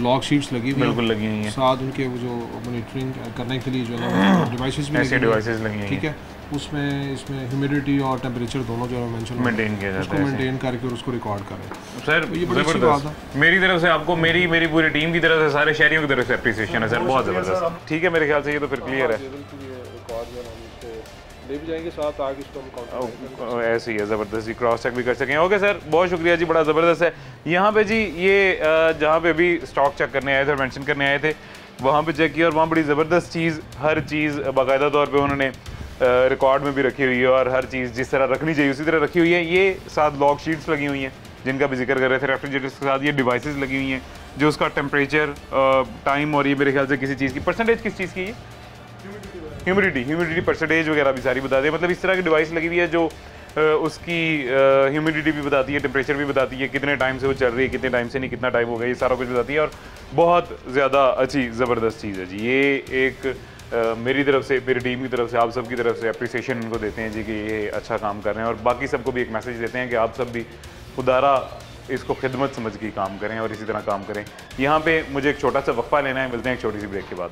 लॉक शीट्स लगी हुई बिल्कुल लगी हुई हैं, साथ उनके वो जो मॉनिटरिंग करने के लिए जो है डिवाइसेस भी लगी हैं, ठीक है। उसमें इसमें ह्यूमिडिटी और टेम्परेचर दोनों जो मेंशन मेंटेन किया जाता है, उसको मेंटेन करके और उसको रिकॉर्ड करें। सर ये ज़बरदस्त, मेरी तरफ से आपको, मेरी पूरी टीम की तरफ से, सारे शहरियों की तरफ से अप्रिसिएशन है सर, बहुत ज़बरदस्त। ठीक है, मेरे ख्याल से ये तो फिर क्लियर है। ले भी जाएंगे साथ आगे इसको हम काउंटर ऐसे ही है, ज़बरदस्ती क्रॉस चेक भी कर सकें। ओके सर, बहुत शुक्रिया जी, बड़ा ज़बरदस्त है। यहाँ पे जी ये जहाँ पे भी स्टॉक चेक करने आए थे और मेंशन करने आए थे वहाँ पे चेक किया और वहाँ बड़ी ज़बरदस्त चीज़, हर चीज़ बाकायदा तौर पे उन्होंने रिकॉर्ड में भी रखी हुई है और हर चीज़ जिस तरह रखनी चाहिए उसी तरह रखी हुई है। ये साथ लॉग शीट्स लगी हुई हैं जिनका भी जिक्र कर रहे थे, रेफ्रिजरेटर्स के साथ ये डिवाइसेस लगी हुई हैं जो उसका टेम्परेचर, टाइम और ये मेरे ख्याल से किसी चीज़ की परसेंटेज, किस चीज़ की है, ह्यूमिडिटी परसेंटेज वगैरह भी सारी बताते हैं। मतलब इस तरह की डिवाइस लगी हुई है जो उसकी ह्यूमिडिटी भी बताती है, टेम्परेचर भी बताती है, कितने टाइम से वो चल रही है, कितने टाइम से नहीं, कितना टाइम हो गया, ये सारा कुछ बताती है और बहुत ज़्यादा अच्छी ज़बरदस्त चीज़ है जी। ये एक मेरी तरफ से, मेरी टीम की तरफ से, आप सब की तरफ से अप्रिसिएशन इनको देते हैं जी कि ये अच्छा काम कर रहे हैं और बाकी सबको भी एक मैसेज देते हैं कि आप सब भी खुदारा इसको खिदमत समझ के काम करें और इसी तरह काम करें। यहाँ पे मुझे एक छोटा सा वक्फा लेना है, मिलते हैं एक छोटी सी ब्रेक के बाद।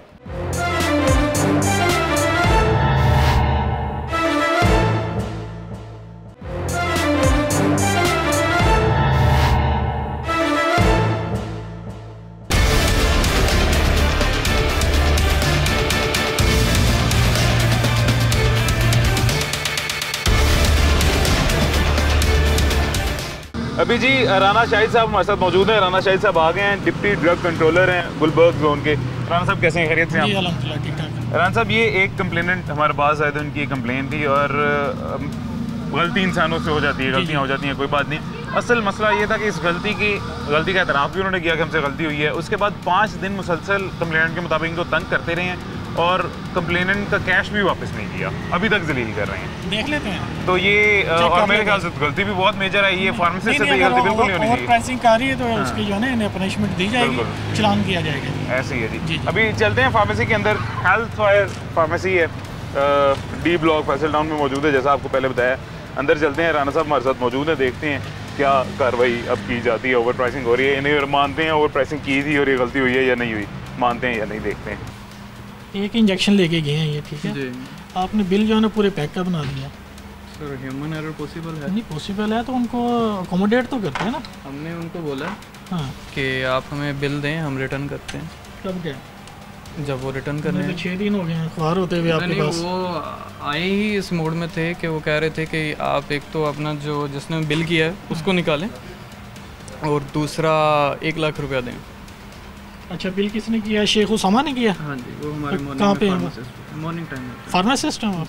अभी जी राना शाहिद साहब हमारे साथ मौजूद हैं। राना शाहिद साहब आ गए हैं, डिप्टी ड्रग कंट्रोलर हैं गुलबर्ग जोन के। राना साहब कैसे हैं, खैरियत से हैं? अल्हम्दुलिल्लाह ठीक ठाक। राना साहब ये एक कंप्लेनेंट हमारे पास आए थे, उनकी एक कंप्लेन थी और गलती इंसानों से हो जाती है, गलतियाँ हो जाती हैं, कोई बात नहीं। असल मसला ये था कि इस गलती का एतराफ़ भी उन्होंने किया कि हमसे गलती हुई है। उसके बाद 5 दिन मुसलसल कंप्लेनेंट के मुताबिक इनको तंग करते रहे हैं और कंप्लेनेंट का कैश भी वापस नहीं किया, अभी तक जलील कर रहे हैं। देख लेते हैं तो ये और मेरे ख्याल से गलती भी बहुत मेजर है, ये फार्मेसिस्ट से भी गलती बिल्कुल नहीं होनी चाहिए। प्राइसिंग कर रही है तो उसकी जो है ना इन्हें पनिशमेंट दी जाएगी, चलान किया जाएगा। ऐसे ही है जी। अभी चलते हैं फार्मेसी के अंदर। हेल्थ फायर फार्मेसी है, डी ब्लॉक फैसल टाउन में मौजूद है, जैसा आपको पहले बताया। अंदर चलते हैं, राना साहब हमारे साथ मौजूद है, देखते हैं क्या कार्रवाई अब की जाती है। ओवर प्राइसिंग हो रही है, इन्हें मानते हैं ओवर प्राइसिंग की थी और ये गलती हुई है या नहीं हुई, मानते हैं या नहीं, देखते हैं। एक इंजेक्शन लेके गए हैं ये, ठीक है जी। आपने बिल जो है ना पूरे पैक का बना दिया। सर ह्यूमन एरर पॉसिबल है? नहीं पॉसिबल है तो उनको अकोमोडेट तो करते हैं ना। हमने उनको बोला हाँ कि आप हमें बिल दें, हम रिटर्न करते हैं। कब गए? जब वो रिटर्न कर रहे हैं। 6 दिन हो गए हैं अखबार होते हुए आपके पास। वो आए ही इस मूड में थे कि वो कह रहे थे कि आप एक तो अपना जो जिसने बिल किया है उसको निकालें और दूसरा 1 लाख रुपया दें। अच्छा, बिल किसने किया? शेख उसामा ने किया? हाँ जी, वो हमारे कहाँ पे? मॉर्निंग टाइम में फार्मासिस्ट हैं आप?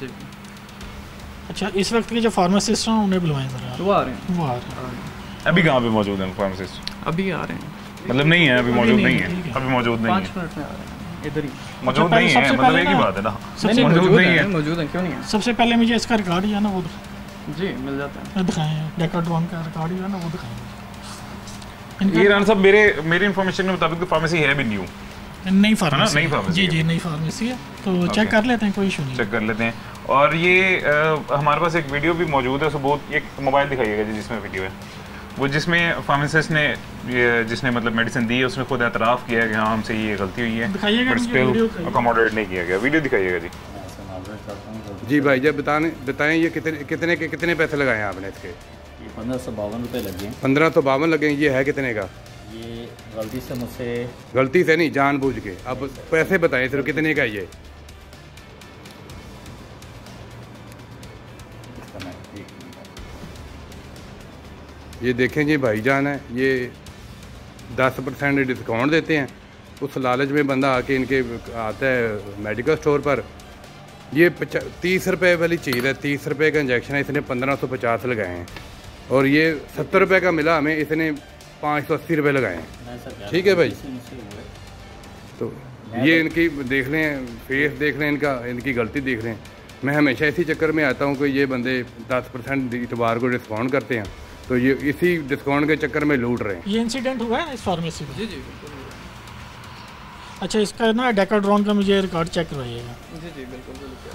अच्छा, इस वक्त के जो फार्मासिस्ट हैं उन्हें बुलवाएं ज़रा। वो आ रहे हैं, वो आ रहे हैं। अभी कहाँ पे मौजूद हैं फार्मासिस्ट? अभी आ रहे हैं, मतलब नहीं है अभी मौजूद नहीं है, अभी मौजूद नहीं है, 5 मिनट में आ रहे हैं इधर ही। मौजूद नहीं है, मतलब एक ही बात है ना, मौजूद नहीं है, मौजूद है, क्यों नहीं है? सबसे पहले मुझे इसका रिकॉर्ड ही है ना वो जी मिल जाता है, दिखाएं। डेकाड्रॉन का रिकॉर्ड ही है ना वो दिखाएं। ये राना साहब मेरे इन्फॉर्मेशन के मुताबिक तो फार्मेसी है भी न्यू, नई फार्मेसी, नई फार्मेसी, जी जी नई फार्मेसी है, तो चेक कर लेते हैं, कोई इशू नहीं, चेक कर लेते हैं। और ये हमारे पास एक वीडियो भी मौजूद है, सबूत। एक मोबाइल दिखाइएगा जी जिसमें वीडियो है, वो जिसमें फार्मासिस्ट ने जिसने मतलब मेडिसिन दी है उसने खुद एतराफ़ किया कि हाँ हमसे ये गलती हुई है, बट स्टिल अकोमोडेट नहीं किया गया। वीडियो दिखाइएगा जी। जी भाई जब बताएं ये कितने पैसे लगाए हैं आपने इसके? 1552 रुपये लगे हैं। 1552 लगे हैं। ये है कितने का? ये गलती से मुझसे, गलती से नहीं, जानबूझ के। अब पैसे बताएं सिर्फ कितने का ये? ये देखें जी भाईजान है, ये 10% डिस्काउंट देते हैं। उस लालच में बंदा आके इनके आता है मेडिकल स्टोर पर। ये 30 रुपये वाली चीज़ है, 30 रुपये का इंजेक्शन है, इसने 1550 लगाए हैं। और ये 70 रुपये का मिला हमें, इसने 580 रुपये लगाए हैं। ठीक है भाई, तो ये इनकी देख लें, फेस देख लें, इनकी गलती देख लें। मैं हमेशा इसी चक्कर में आता हूँ कि ये बंदे 10% इतवार को डिस्काउंट करते हैं, तो ये इसी डिस्काउंट के चक्कर में लूट रहे हैं। ये इंसिडेंट हुआ है इस फार्मेसी में? जी जी बिल्कुल। अच्छा, इसका ना डेकाड्रॉन का मुझे रिकॉर्ड चेक करवाइएगा। जी जी बिल्कुल बिल्कुल।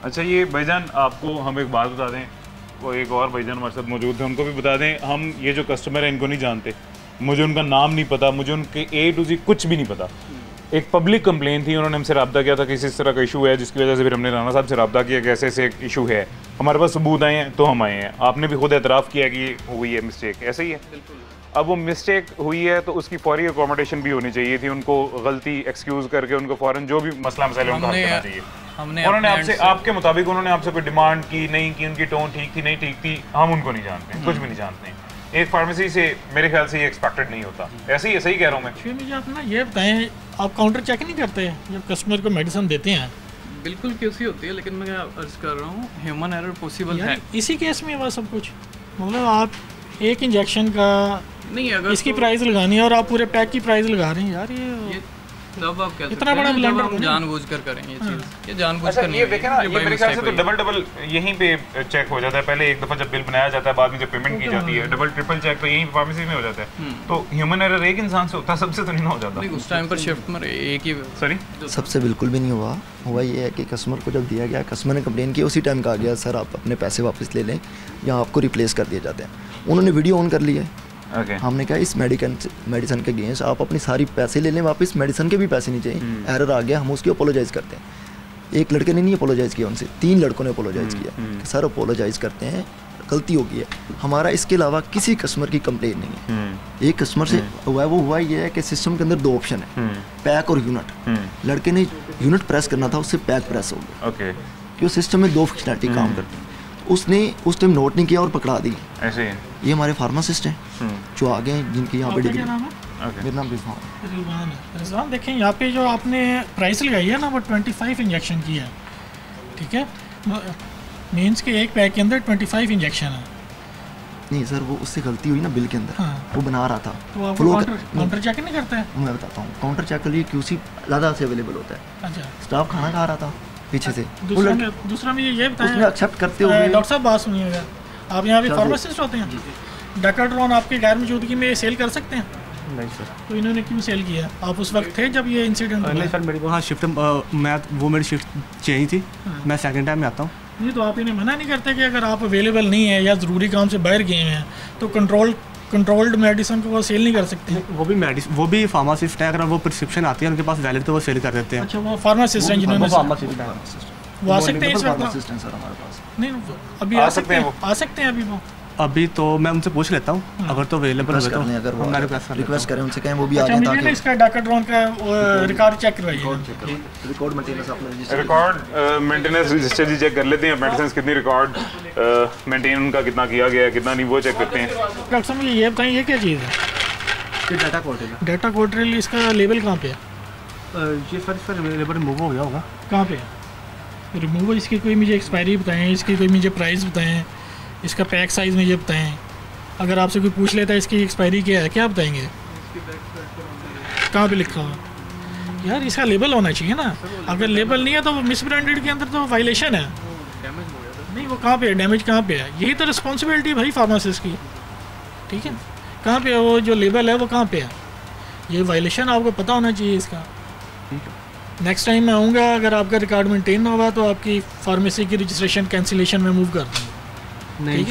अच्छा, ये भाईजान आपको हम एक बात बता दें, वो एक और भाईजान हमारे साथ मौजूद थे, उनको भी बता दें। हम ये जो कस्टमर है इनको नहीं जानते, मुझे उनका नाम नहीं पता, मुझे उनके A to Z कुछ भी नहीं पता। एक पब्लिक कंप्लेन थी, उन्होंने हमसे रब्ता किया था कि इस तरह का इशू है, जिसकी वजह से फिर हमने राना साहब से रब्ता किया कि ऐसे ऐसे एक इशू है, हमारे पास सबूत आए हैं तो हम आए हैं। आपने भी खुद एतराफ़ किया कि ये हुई है मिस्टेक, ऐसे ही है। अब वो मिस्टेक हुई है तो उसकी फौरी अकोमोडेशन भी होनी चाहिए थी, उनको गलती एक्सक्यूज़ करके उनको फ़ौरन जो भी मसला मसाइल उनका हल करना चाहिए। हमने उन्होंने अपने आपसे, end से- आपके मुताबिक उन्होंने आपसे कोई डिमांड की नहीं की, उनकी टोन ठीक थी नहीं ठीक थी, हम उनको नहीं जानते, कुछ भी नहीं जानते। एक फार्मेसी से मेरे ख्याल से ये एक्सपेक्टेड नहीं होता। ऐसे ही, सही कह रहा हूँ मैं? फिर मुझे आप ना ये बताएं, आप काउंटर चेक नहीं करते जब कस्टमर को मेडिसिन देते हैं? बिल्कुल क्यूसी होती है, लेकिन मैं अर्ज कर रहा हूँ ह्यूमन एरर पॉसिबल है। इसी केस में हुआ सब कुछ, मतलब आप एक इंजेक्शन का नहीं, अगर इसकी तो- प्राइस लगानी है और आप पूरे पैक की प्राइस लगा रहे हैं यार, ये तब आप कह इतना बड़ा ब्लंडर ब्लंडर जानबूझकर करें ये चीज़, ये जानबूझकर अच्छा, नहीं ये है, देखें ना, ये by मेरे ख्याल से mistake तो हुई है। डबल यहीं पे चेक हो जाता है। पहले एक दफ़ा जब बिल बनाया जाता है, बाद में जब पेमेंट की जाती है, डबल ट्रिपल चेक तो यहीं फार्मेसी में हो जाता है। तो ह्यूमन एरर एक इंसान से होता है, सबसे तो नहीं ना हो जाता। नहीं, उस टाइम पर शिफ्ट में एक ही सॉरी सबसे बिल्कुल भी नहीं हुआ ये है कि कस्टमर को जब दिया गया, कस्टमर ने कंप्लेन की, उसी टाइम कहा गया सर आप अपने पैसे वापस ले लें या आपको रिप्लेस कर दिए जाते हैं। उन्होंने वीडियो ऑन कर ली है। हमने कहा इस मेडिसिन के अगेंस्ट आप अपनी सारी पैसे ले लें वापस, मेडिसिन के भी पैसे नहीं चाहिए। एरर आ गया, हम उसकी अपोलोजाइज़ करते हैं। एक लड़के ने नहीं अपोलोजाइज़ किया, उनसे 3 लड़कों ने अपोलोजाइज़ किया कि सर अपोलोजाइज़ करते हैं, गलती हो गई है। हमारा इसके अलावा किसी कस्टमर की कंप्लेन नहीं है। एक कस्टमर से हुआ है, वो हुआ ये है कि सिस्टम के अंदर 2 ऑप्शन है, पैक और यूनिट। लड़के ने यूनिट प्रेस करना था, उससे पैक प्रेस हो गया। क्योंकि सिस्टम में 2 फंक्शनैलिटी काम करती है। उसने उस टाइम नोट नहीं किया और पकड़ा दी। ऐसे ये हमारे फार्मासिस्ट हैं जो आगे हैं, जिनकी यहाँ पे डिग्री। मेरा नाम रिजवान है। रिजवान देखें, यहाँ पे जो आपने प्राइस लगाई है ना, वो 25 इंजेक्शन की है, ठीक है? मीन्स के एक पैक के अंदर 25 इंजेक्शन है। नहीं सर, वो उससे गलती हुई ना बिल के अंदर। वो बना रहा था। तो आप काउंटर चेक नहीं करते हैं? मैं बताता हूँ, काउंटर चेक के लिए क्यूसी ज़्यादा से अवेलेबल होता है। अच्छा, स्टाफ खाना खा रहा था पीछे से। दूसरा में ये बताएं, उसने एक्सेप्ट करते हुए। डॉक्टर साहब बात सुनिएगा, आप यहाँ पे फार्मासिस्ट होते हैं, डेकाड्रॉन आपकी गैर मौजूदगी में सेल कर सकते हैं? नहीं सर। तो इन्होंने क्यों सेल किया? आप उस वक्त थे जब ये इंसिडेंट? नहीं सर, मेरी वहाँ शिफ्ट मेरी शिफ्ट चेंज थी, मैं सेकंड टाइम में आता हूँ। नहीं, तो आप इन्हें मना नहीं करते कि अगर आप अवेलेबल नहीं है या ज़रूरी काम से बाहर गए हैं तो कंट्रोल्ड मेडिसिन को वो सेल नहीं कर सकते? वो भी फार्मासिस्ट है, अगर वो प्रिस्क्रिप्शन आती है उनके पास वैलिड तो वो सेल कर देते हैं। अच्छा, वो फार्मासिस्ट हैं जिन्होंने वो आ सकते हैं इस वक्त? नहीं, अभी आ सकते हैं अभी वो? अभी तो मैं उनसे पूछ लेता हूँ, अगर तो अवेलेबल हो तो मैं रिक्वेस्ट करें उनसे, कहें वो भी आ जाए ताकि इसका डेकाड्रॉन का रिकॉर्ड चेक करवाइए। रिकॉर्ड मेंटेनेंस आपने रिकॉर्ड मेंटेनेंस रजिस्टर जी चेक कर लेते हैं, मेडिसिन कितनी रिकॉर्ड मेंटेन उनका कितना किया गया है, कितना नहीं, वो चेक करते हैं। डॉक्टर साहब मुझे ये बताइए, ये क्या चीज़ है? डाटा कोर्टेल। डाटा कोर्टेल, इसका लेबल कहाँ पे है? ये सर लेबल रिमूव हो गया होगा। कहाँ पे है रिमूव? इसकी कोई मुझे एक्सपायरी बताएं, इसकी कोई मुझे प्राइस बताएं, इसका पैक साइज़ मुझे बताएं। अगर आपसे कोई पूछ लेता है इसकी एक्सपायरी क्या है, क्या बताएंगे? कहाँ पे लिखा हुआ? यार इसका लेबल होना चाहिए ना। अगर लेबल नहीं है तो मिस ब्रांडेड के अंदर तो वायलेशन है। नहीं, वो कहाँ पे है? डैमेज कहाँ पे है? यही तो रिस्पॉन्सिबिलिटी है भाई फार्मासिस्ट की, ठीक है? कहाँ पे है वो जो लेबल है, वो कहाँ पे है? ये वायलेशन आपको पता होना चाहिए इसका। नेक्स्ट टाइम मैं आऊँगा, अगर आपका रिकॉर्ड मेंटेन ना होगा तो आपकी फार्मेसी की रजिस्ट्रेशन कैंसिलेशन में मूव कर दूँगा। नहीं,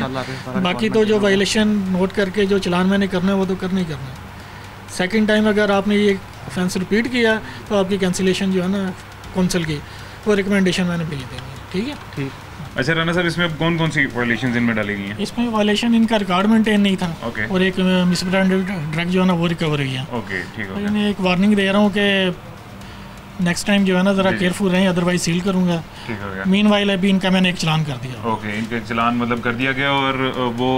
बाकी तो जो वायलेशन नोट करके जो चलान मैंने करना है वो तो करना ही करना है। सेकंड टाइम अगर आपने ये ऑफेंस रिपीट किया तो आपकी कैंसिलेशन जो है ना काउंसिल की, वो रिकमेंडेशन मैंने भेज देंगे, ठीक है? ठीक। अच्छा राना साहब, इसमें कौन कौन सी वायलेशन इनमें डाली गई हैं? इसमें वायलेशन इनका रिकॉर्ड मेंटेन नहीं था, और एक मिस ब्रांडेड ड्रग जो है ना वो रिकवर हुई है। ओके, ठीक है। मैं एक वार्निंग दे रहा हूँ कि नेक्स्ट टाइम जो है ना ज़रा केयरफुल रहें, अदरवाइज सील करूँगा। ठीक हो गया। मीनवाइल अभी इनका मैंने एक चलान कर दिया। ओके, इनका चलान मतलब कर दिया गया, और वो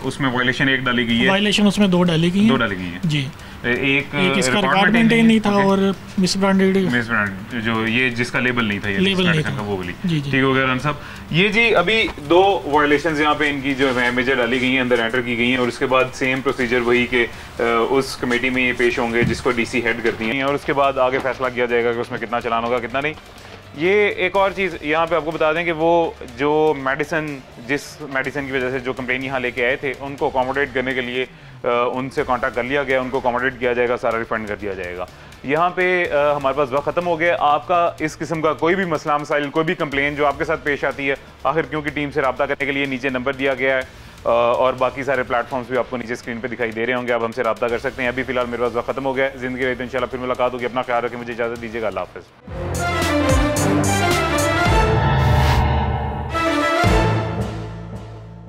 उसमें वायलेशन एक डाली गई है। वायलेशन उसमें 2 डाली गई है। 2 डाली गई है जी। एक इसका रिकॉर्ड मेंटेन नहीं था, और मिस ब्रांडेड जो ये जिसका लेबल नहीं था, ये लेबल नहीं था, वो वाली। ठीक हो गया रन साहब। ये जी अभी 2 वायलेशंस यहाँ पे इनकी जो है मेजर डाली गई हैं, अंदर एंटर की गई हैं, और उसके बाद सेम प्रोसीजर वही के उस कमेटी में ये पेश होंगे जिसको डीसी हेड करती हैं, और उसके बाद आगे फैसला किया जाएगा कि उसमें कितना चलान होगा कितना नहीं। ये एक और चीज़ यहाँ पे आपको बता दें कि वो जो जिस मेडिसिन की वजह से जो कंप्लेन यहाँ लेके आए थे, उनको अकोमोडेट करने के लिए उनसे कांटेक्ट कर लिया गया, उनको अकोमोडेट किया जाएगा, सारा रिफंड कर दिया जाएगा। यहाँ पे हमारे पास वक्त ख़त्म हो गया। आपका इस किस्म का कोई भी मसला मसाइल, कोई भी कंप्लेन जो आपके साथ पेश आती है, आखिर क्योंकि टीम से रब्ता करने के लिए नीचे नंबर दिया गया है, और बाकी सारे प्लेटफॉर्म्स भी आपको नीचे स्क्रीन पे दिखाई दे रहे होंगे, आप हमसे रब्ता कर सकते हैं। अभी फिलहाल मेरे पास वक्त ख़त्म हो गया। ज़िंदगी रही तो इंशाल्लाह फिर मुलाकात होगी। अपना ख्याल रखें, मुझे इजाज़त दीजिएगा। अल्लाह हाफ़िज़।